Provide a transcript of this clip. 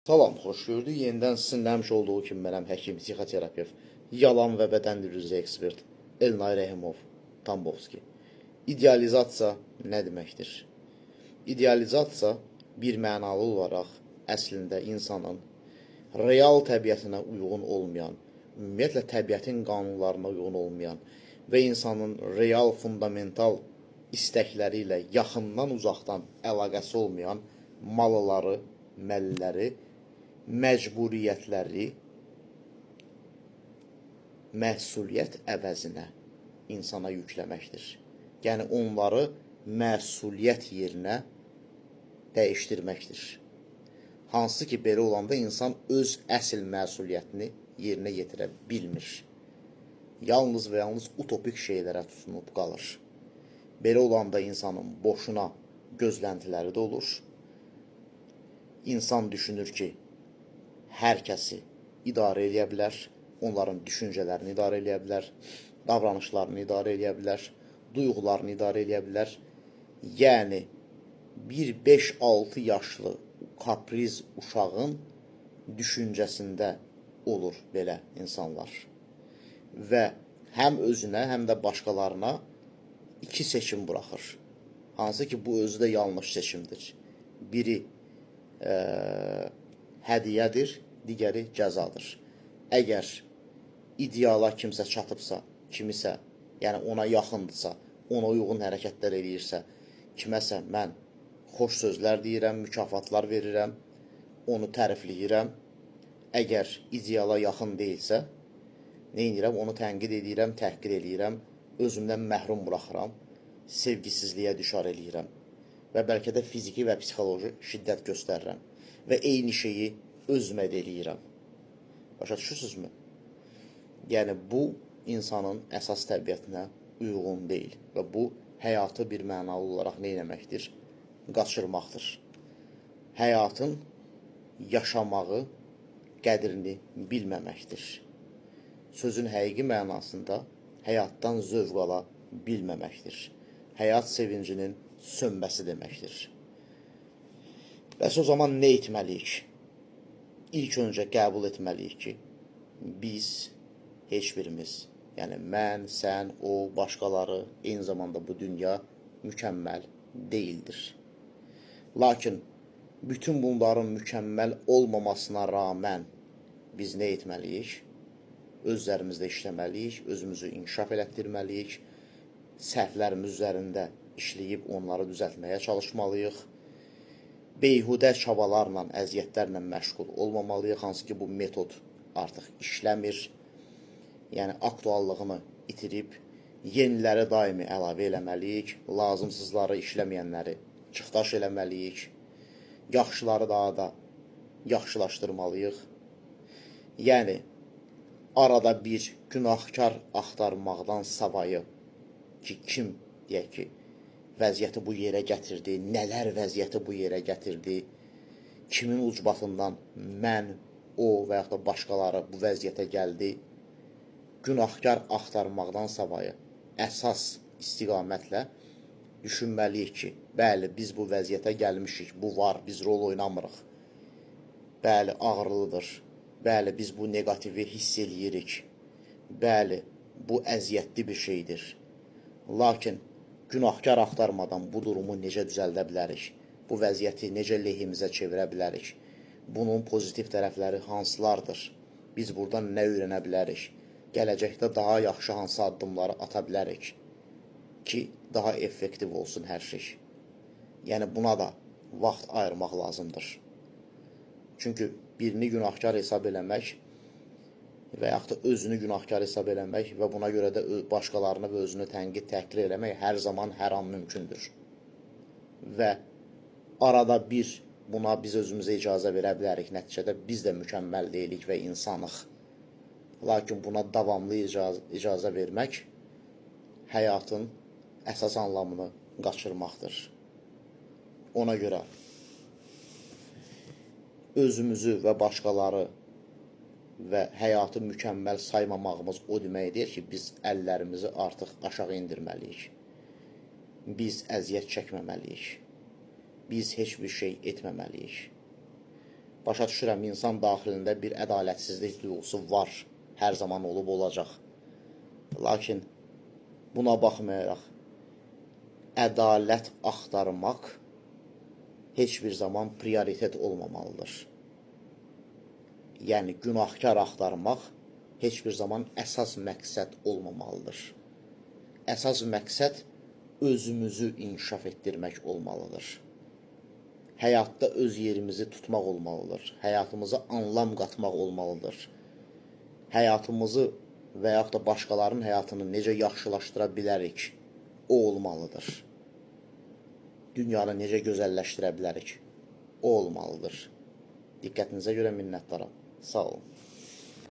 Salam, xoş gördük. Yenidən sizinləmiş olduğu kimi mənəm həkim, psixoterapevt, yalan və bədən dili üzrə ekspert Elnay Rəhimov Tambovski. İdealizasiya nə deməkdir? İdealizasiya bir mənalı olaraq əslində insanın real təbiətinə uyğun olmayan, ümumiyyətlə təbiətin qanunlarına uyğun olmayan və insanın real, fundamental istəkləri ilə yaxından, uzaqdan əlaqəsi olmayan malları, məlləri, məcburiyyətləri məsuliyyət əvəzinə insana yükləməkdir. Yəni onları məsuliyyət yerinə dəyişdirməkdir. Hansı ki, belə olanda insan öz əsl məsuliyyətini yerinə yetirə bilmir. Yalnız və yalnız utopik şeylərə tutunub qalır. Belə olanda insanın boşuna gözləntiləri də olur. İnsan düşünür ki, hər kəsi idarə edə bilər, onların düşüncələrini idarə edə bilər, davranışlarını idarə edə bilər, duyğularını idarə edə bilər. Yəni, bir 5-6 yaşlı kapriz uşağın düşüncəsində olur belə insanlar. Və həm özünə, həm də başqalarına iki seçim buraxır. Hansı ki, bu özü də yanlış seçimdir. Biri hədiyyədir, digəri cəzadır. Əgər ideala kimsə çatıbsa, kimisə, yəni ona yaxındırsa, ona uyğun hərəkətlər eləyirsə, kiməsə mən xoş sözlər deyirəm, mükafatlar verirəm, onu tərifləyirəm. Əgər ideala yaxın deyilsə, nə edirəm? Onu tənqid edirəm, təhqir eləyirəm, özümdən məhrum buraxıram, sevgisizliyə düşar eləyirəm və bəlkə də fiziki və psixoloji şiddət göstərirəm və eyni şeyi özümə də eləyirəm. Başa düşürsünüzmü? Yəni, bu insanın əsas təbiətinə uyğun deyil və bu həyatı bir mənalı olaraq nə etməkdir? Qaçırmaqdır. Həyatın yaşamağı, qədrini bilməməkdir. Sözün həqiqi mənasında həyatdan zövq ala bilməməkdir. Həyat sevincinin sönməsi deməkdir. Bəs o zaman nə etməliyik? İlk öncə qəbul etməliyik ki, biz heç birimiz, yəni mən, sən, o, başqaları, eyni zamanda bu dünya mükəmməl deyildir. Lakin bütün bunların mükəmməl olmamasına rağmen biz nə etməliyik? Özlərimizdə işləməliyik, özümüzü inkişaf elətdirməliyik, səhvlərimiz üzərində işləyib onları düzəltməyə çalışmalıyıq. Beyhudə çabalarla, əziyyətlərlə məşğul olmamalıyıq, hansı ki, bu metod artıq işləmir. Yəni, aktuallığını itirib, yeniləri daimi əlavə eləməliyik, lazımsızları, işləməyənləri çıxdaş eləməliyik, yaxşıları daha da yaxşılaşdırmalıyıq. Yəni, arada bir günahkar axtarmaqdan savayı ki, kim deyək ki, vəziyyəti bu yerə gətirdi, nələr vəziyyəti bu yerə gətirdi, kimin ucbatından mən, o və yaxud da başqaları bu vəziyyətə gəldi, günahkar axtarmaqdan savayı əsas istiqamətlə düşünməliyik ki, bəli, biz bu vəziyyətə gəlmişik, bu var, biz rol oynamırıq, bəli, ağrılıdır, bəli, biz bu negativi hiss eləyirik, bəli, bu əziyyətli bir şeydir. Lakin günahkar axtarmadan bu durumu necə düzəldə bilərik? Bu vəziyyəti necə lehimizə çevirə bilərik? Bunun pozitiv tərəfləri hansılardır? Biz buradan nə öyrənə bilərik? Gələcəkdə daha yaxşı hansı addımları ata bilərik ki, daha effektiv olsun hər şey? Yəni, buna da vaxt ayırmaq lazımdır. Çünki birini günahkar hesab eləmək və yaxud da özünü günahkar hesab eləmək və buna görə də başqalarını və özünü tənqid, təhqir eləmək hər zaman, hər an mümkündür. Və arada bir buna biz özümüzə icazə verə bilərik. Nəticədə biz də mükəmməl deyilik və insanıq. Lakin buna davamlı icazə vermək həyatın əsas anlamını qaçırmaqdır. Ona görə özümüzü və başqaları və həyatı mükəmməl saymamağımız o deməkdir ki, biz əllərimizi artıq aşağı indirməliyik. Biz əziyyət çəkməməliyik. Biz heç bir şey etməməliyik. Başa düşürəm, insan daxilində bir ədalətsizlik duyğusu var. Hər zaman olub olacaq. Lakin buna baxmayaraq, ədalət axtarmaq heç bir zaman prioritet olmamalıdır. Yəni, günahkar axtarmaq heç bir zaman əsas məqsəd olmamalıdır. Əsas məqsəd özümüzü inkişaf etdirmək olmalıdır. Həyatda öz yerimizi tutmaq olmalıdır. Həyatımıza anlam qatmaq olmalıdır. Həyatımızı və yaxud da başqalarının həyatını necə yaxşılaşdıra bilərik, o olmalıdır. Dünyanı necə gözəlləşdirə bilərik, o olmalıdır. Diqqətinizə görə minnətdaram. Sağ olun.